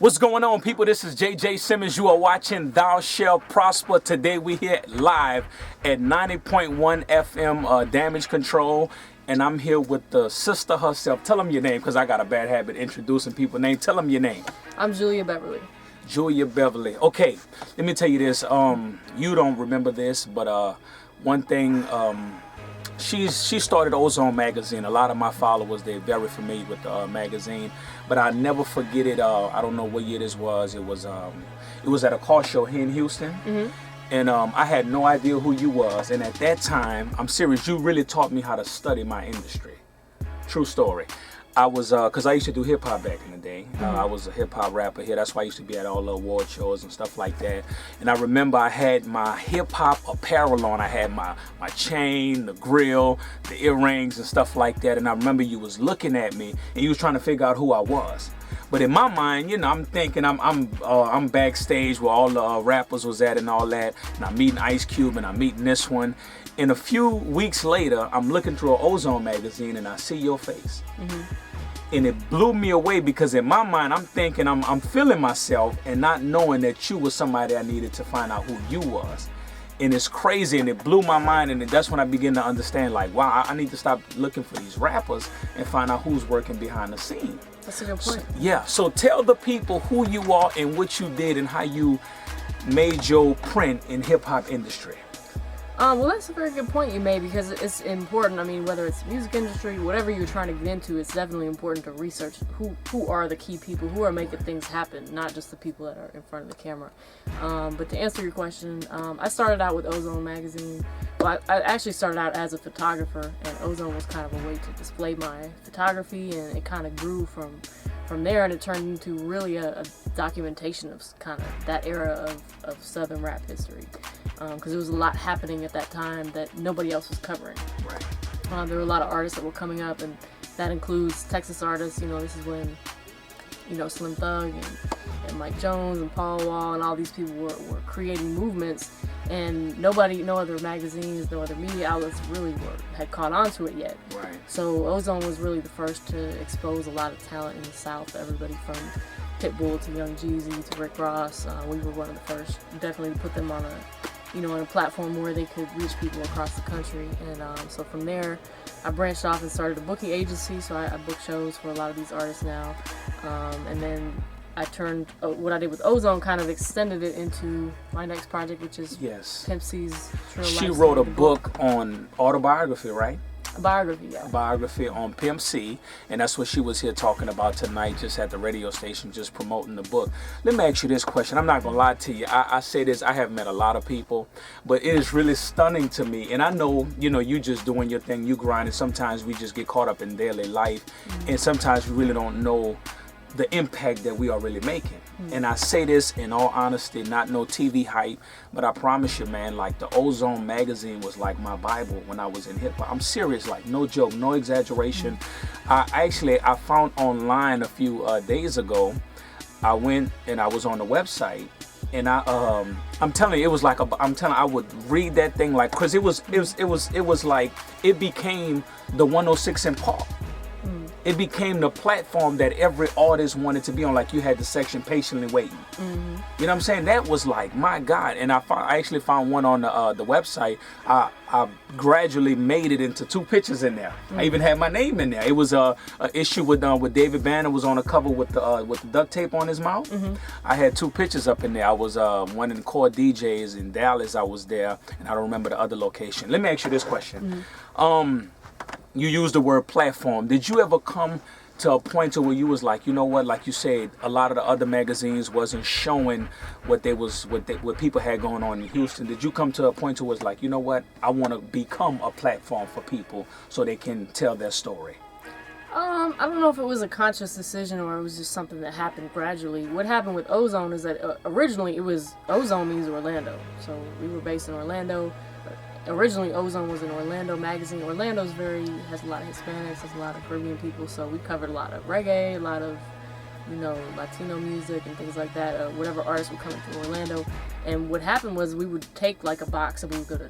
What's going on, people? This is J.J.Simmons. You are watching Thou Shalt Prosper. Today we here live at 90.1 FM Damage Control. And I'm here with the sister herself. Tell them your name, because I got a bad habit introducing people's name. Tell them your name. I'm Julia Beverly. Julia Beverly. Okay, let me tell you this. You don't remember this, but one thing, she started Ozone magazine. A lot of my followers, they're very familiar with the magazine, but I never forget it. I don't know what year this was. It was at a car show here in Houston. Mm-hmm. And I had no idea who you was. And at that time, I'm serious, you really taught me how to study my industry. True story. I was, because I used to do hip hop back in the day. I was a hip hop rapper here. That's why I used to be at all the award shows and stuff like that. And I remember I had my hip hop apparel on. I had my chain, the grill, the earrings and stuff like that. And I remember you was looking at me and you was trying to figure out who I was. But in my mind, you know, I'm thinking I'm backstage where all the rappers was at and all that. And I'm meeting Ice Cube and I'm meeting this one. And a few weeks later, I'm looking through an Ozone magazine and I see your face. Mm-hmm. And it blew me away because in my mind, I'm thinking I'm feeling myself and not knowing that you was somebody I needed to find out who you was. And it's crazy, and it blew my mind, and that's when I began to understand, like, wow, I need to stop looking for these rappers and find out who's working behind the scene. That's a good point. So tell the people who you are and what you did and how you made your print in hip-hop industry. Well, that's a very good point you made, because it's important. I mean, whether it's music industry, whatever you're trying to get into, it's definitely important to research who are the key people, who are making things happen, not just the people that are in front of the camera. But to answer your question, I started out with Ozone magazine. Well, I actually started out as a photographer, and Ozone was kind of a way to display my photography, and it kind of grew from there, and it turned into really a documentation of kind of that era of Southern rap history, because there was a lot happening at that time that nobody else was covering. Right. There were a lot of artists that were coming up, and that includes Texas artists. You know, this is when, you know, Slim Thug and Mike Jones and Paul Wall and all these people were creating movements, and no other magazines, no other media outlets really had caught on to it yet. Right. So Ozone was really the first to expose a lot of talent in the South. Everybody from Pitbull to Young Jeezy to Rick Ross. We were one of the first, definitely, to put them on a platform where they could reach people across the country. And so from there, I branched off and started a booking agency. So I book shows for a lot of these artists now. And then I turned what I did with Ozone, kind of extended it into my next project, which is Pimp C's True Life. She wrote a book on autobiography, right? A biography, yeah. A biography on Pimp C, and that's what she was here talking about tonight, just at the radio station, just promoting the book. Let me ask you this question. I'm not gonna lie to you. I say this, I have met a lot of people, but it is really stunning to me. And I know, you know, you just doing your thing, you grinding. Sometimes we just get caught up in daily life, and sometimes we really don't know the impact that we are really making. And I say this in all honesty, not no TV hype, but I promise you, man, like the Ozone magazine was like my Bible when I was in hip hop. I'm serious, like no joke, no exaggeration. I found online a few days ago, I went and I was on the website, and I'm telling you, it was like I would read that thing like, cause it was like, it became the 106 in Park. It became the platform that every artist wanted to be on. Like, you had the section patiently waiting. You know what I'm saying? That was like, my God. And I actually found one on the website. I gradually made it into 2 pictures in there. I even had my name in there. It was a issue with David Banner was on the cover with the duct tape on his mouth. I had 2 pictures up in there. I was one in the Core DJs in Dallas. I was there, and I don't remember the other location. Let me ask you this question. You used the word platform. Did you ever come to a point to where you was like, you know what, like you said, a lot of the other magazines wasn't showing what people had going on in Houston? Did you come to a point to where it's like, you know what, I want to become a platform for people so they can tell their story? I don't know if it was a conscious decision or it was just something that happened gradually. What happened with Ozone is that originally it was, Ozone means Orlando. So we were based in Orlando. Originally, Ozone was an Orlando magazine. Orlando's has a lot of Hispanics, has a lot of Caribbean people, so we covered a lot of reggae, a lot of, you know, Latino music and things like that, whatever artists would come into Orlando. And what happened was we would take like a box and we would go to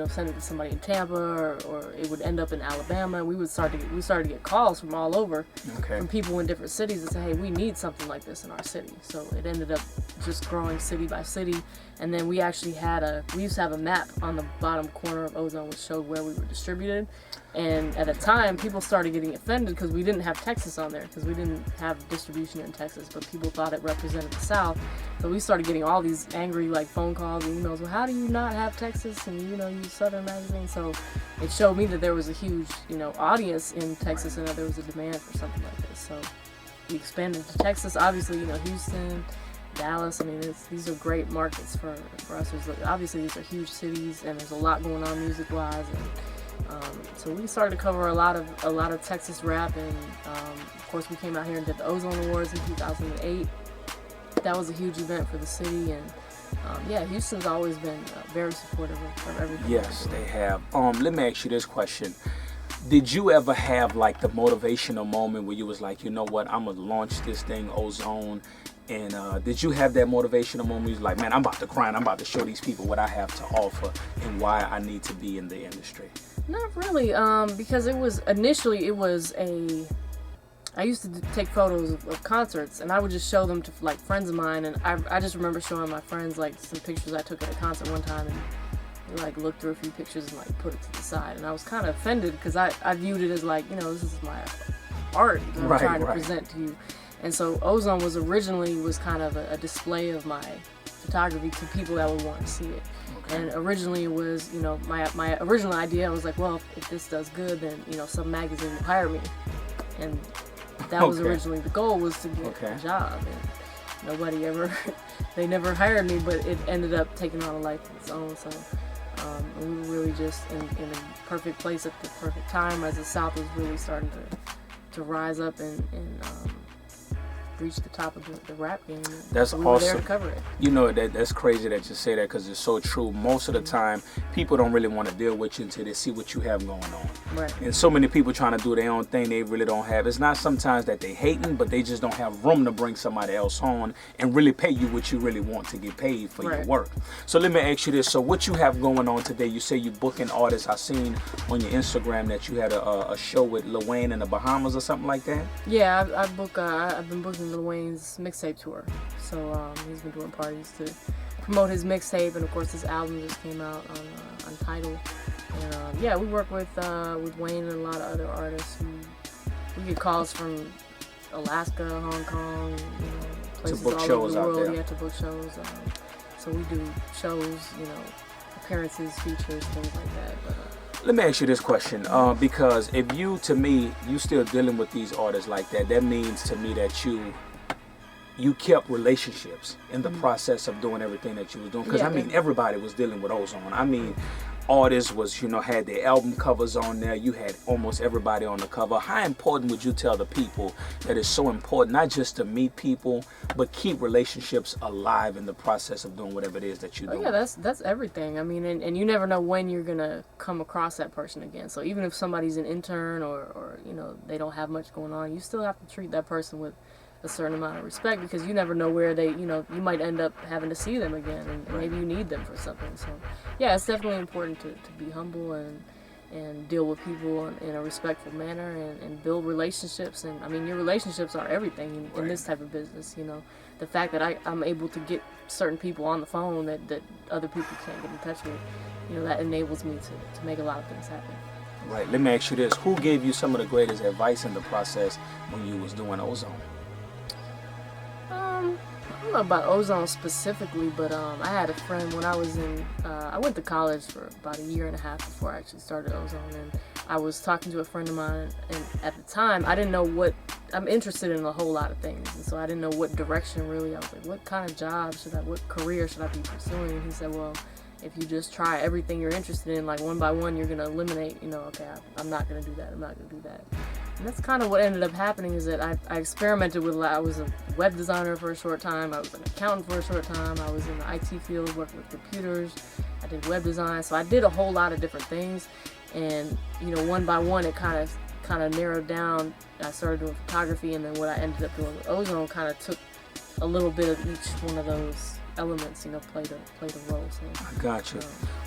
send it to somebody in Tampa, or it would end up in Alabama. We started to get calls from all over, from people in different cities that say, hey, we need something like this in our city. So it ended up just growing city by city. And then we actually we used to have a map on the bottom corner of Ozone which showed where we were distributed. And at the time, people started getting offended because we didn't have Texas on there, because we didn't have distribution in Texas, but people thought it represented the South. So we started getting all these angry phone calls and emails. Well, how do you not have Texas and use Southern magazine? So it showed me that there was a huge audience in Texas and that there was a demand for something like this. So we expanded to Texas. Obviously, Houston, Dallas. I mean, these are great markets for us. Obviously, these are huge cities, and there's a lot going on music-wise. And so we started to cover a lot of Texas rap, and of course we came out here and did the Ozone Awards in 2008. That was a huge event for the city, and Houston's always been very supportive of everything. Yes, they have. Let me ask you this question. Did you ever have the motivational moment where you was like, you know what, I'm gonna launch this thing, Ozone? And did you have that motivational moment? You was like, man, I'm about to grind. I'm about to show these people what I have to offer and why I need to be in the industry. Not really, because initially I used to take photos of concerts, and I would just show them to friends of mine, and I just remember showing my friends some pictures I took at a concert one time, and they looked through a few pictures and put it to the side, and I was kind of offended because I viewed it as this is my art that I'm trying to present to you. And so Ozone was originally kind of a display of my photography to people that would want to see it. And originally it was, my original idea was well, if this does good, then, some magazine will hire me. And that was originally the goal, was to get a job. And they never hired me, but it ended up taking on a life of its own. So we were really just in a perfect place at the perfect time, as the South was really starting to rise up and reach the top of the rap game. That's so we awesome. were there to cover it. That's crazy that you say that, because it's so true. Most of the time, people don't really want to deal with you until they see what you have going on. Right. And so many people trying to do their own thing, they really don't have. It's not sometimes that they hating, but they just don't have room to bring somebody else on and really pay you what you really want to get paid for your work. So let me ask you this. So what you have going on today, you say you booking artists. I seen on your Instagram that you had a show with Lil Wayne in the Bahamas or something like that? Yeah, I've been booking Lil Wayne's mixtape tour. So he's been doing parties to promote his mixtape, and of course his album just came out on Tidal. And we work with Wayne and a lot of other artists. We get calls from Alaska, Hong Kong, places all over the world. To book shows. So we do shows, appearances, features, things like that. But, let me ask you this question, because if you still dealing with these artists like that, that means to me that you kept relationships in the process of doing everything that you was doing. Because everybody was dealing with Ozone. Artists was, had their album covers on there. You had almost everybody on the cover. How important would you tell the people that it's so important not just to meet people, but keep relationships alive in the process of doing whatever it is that you do? Yeah, that's everything. And you never know when you're gonna come across that person again. So even if somebody's an intern or they don't have much going on, you still have to treat that person with a certain amount of respect, because you never know where they, you might end up having to see them again, and maybe you need them for something. So yeah, it's definitely important to be humble and deal with people in a respectful manner, and build relationships. And your relationships are everything in this type of business. The fact that I'm able to get certain people on the phone that other people can't get in touch with, that enables me to make a lot of things happen. Right. Let me ask you this. Who gave you some of the greatest advice in the process when you was doing Ozone? I don't know about Ozone specifically, but I had a friend when I was I went to college for about a year and a half before I actually started Ozone, and I was talking to a friend of mine, and at the time I didn't know I'm interested in a whole lot of things, and so I didn't know what direction really. I was like, what kind of job what career should I be pursuing? And he said, well, if you just try everything you're interested in, one by one, you're going to eliminate, okay, I'm not going to do that, I'm not going to do that. And that's kind of what ended up happening, is that I experimented with, I was a web designer for a short time, I was an accountant for a short time, I was in the IT field working with computers, I did web design, so I did a whole lot of different things, and, one by one, it kind of narrowed down. I started doing photography, and then what I ended up doing with Ozone kind of took a little bit of each one of those elements, played a role. So I got you.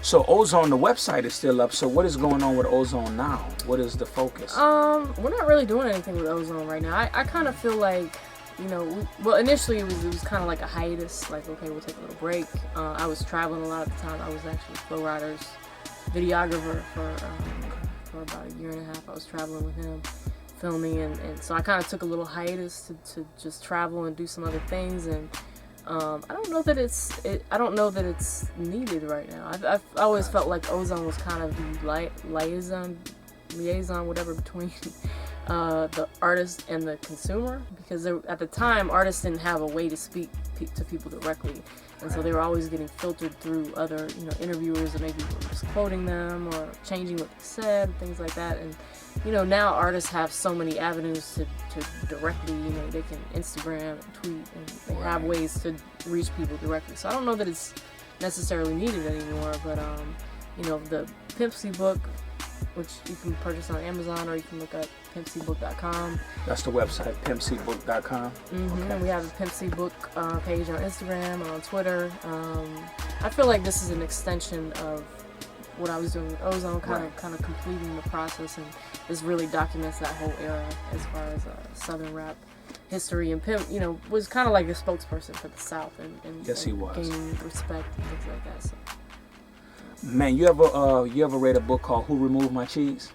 So Ozone, the website is still up. So what is going on with Ozone now? What is the focus? We're not really doing anything with Ozone right now. I kind of feel like, initially it was kind of like a hiatus. Like, okay, we'll take a little break. I was traveling a lot at the time. I was actually Flow Rider's videographer for about a year and a half. I was traveling with him, filming, and so I kind of took a little hiatus to just travel and do some other things. And I don't know that it's needed right now. I've always felt like Ozone was kind of the liaison, whatever, between the artist and the consumer, because at the time artists didn't have a way to speak to people directly, and so they were always getting filtered through other interviewers that maybe were just quoting them or changing what they said, things like that. And now artists have so many avenues to directly, they can Instagram and tweet, and they have ways to reach people directly. So I don't know that it's necessarily needed anymore, but the Pimp C book, which you can purchase on Amazon, or you can look at pimpcbook.com. That's the website, pimpcbook.com. Okay. And we have a Pimp C book page on Instagram and on Twitter. I feel like this is an extension of what I was doing with Ozone, kind of completing the process, and this really documents that whole era as far as Southern rap history. And Pimp, was kind of like a spokesperson for the South, and yes, he was, gaining respect and things like that. So. Man, you ever read a book called Who Removed My Cheese?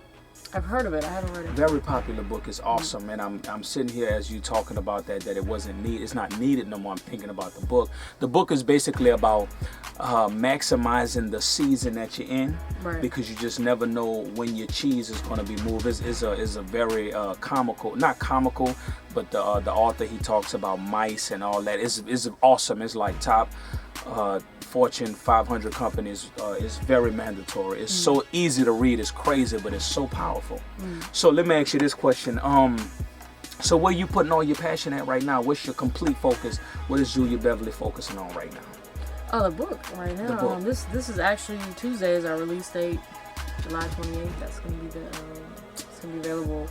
I've heard of it. I haven't read it. Very popular book. It's awesome, and I'm sitting here as you talking about that it wasn't needed. It's not needed no more. I'm thinking about the book. The book is basically about maximizing the season that you're in, because you just never know when your cheese is going to be moved. Is a very comical, not comical, but the author, he talks about mice and all that. Is awesome. It's like top Fortune 500 companies. Is very mandatory. It's so easy to read. It's crazy, but it's so powerful. So let me ask you this question. So where you putting all your passion at right now? What's your complete focus? What is Julia Beverly focusing on right now? Oh, the book right now. The book. This is actually Tuesday is our release date, July 28th. That's gonna be it's gonna be available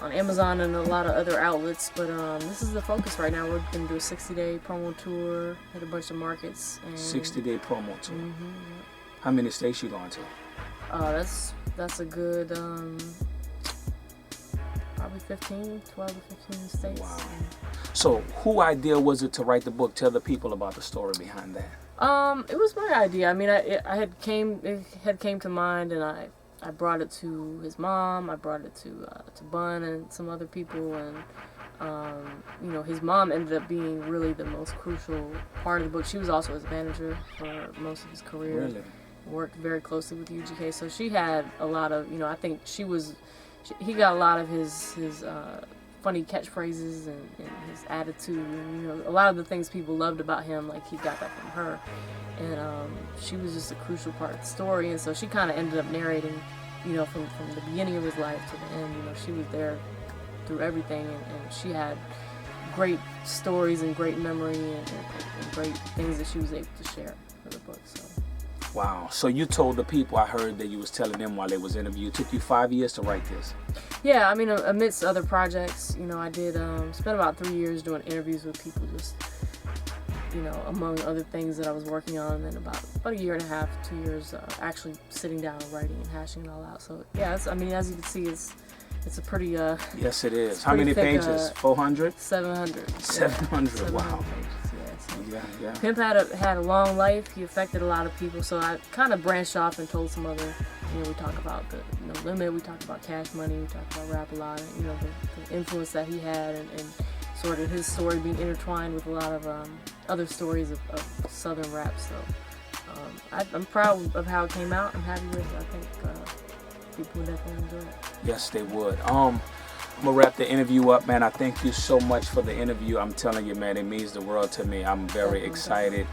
on Amazon and a lot of other outlets. But this is the focus right now. We're gonna do a 60-day promo tour, hit a bunch of markets. And 60-day promo tour. Yeah. How many states you going to? That's a good probably 12 to 15 states. Wow. So who idea was it to write the book? Tell the people about the story behind that. It was my idea. I mean, it had came to mind, and I brought it to his mom. I brought it to Bun and some other people, and his mom ended up being really the most crucial part of the book. She was also his manager for most of his career. Really? Worked very closely with UGK, so she had a lot of, I think he got a lot of his funny catchphrases and his attitude, and a lot of the things people loved about him, like he got that from her. And she was just a crucial part of the story, and so she kind of ended up narrating, from the beginning of his life to the end. She was there through everything, and she had great stories and great memory and great things that she was able to share for the book. So. Wow. So you told the people, I heard that you was telling them while they was interviewed, it took you 5 years to write this. Yeah, I mean, amidst other projects, I did spend about 3 years doing interviews with people, just, among other things that I was working on, and then about a year and a half, 2 years, actually sitting down and writing and hashing it all out. So yeah, as you can see, it's a pretty yes, it is. How many pages? 400? 700. 700. Wow. Pages. Yeah. Pimp had a long life. He affected a lot of people. So I kind of branched off and told some other, we talk about the Limit, we talk about Cash Money, we talk about Rap a lot, and the influence that he had, and sort of his story being intertwined with a lot of other stories of Southern rap. So I'm proud of how it came out. I'm happy with it. I think people would definitely enjoy it. Yes, they would. I'm gonna wrap the interview up, man. I thank you so much for the interview. I'm telling you, man, it means the world to me. I'm very excited.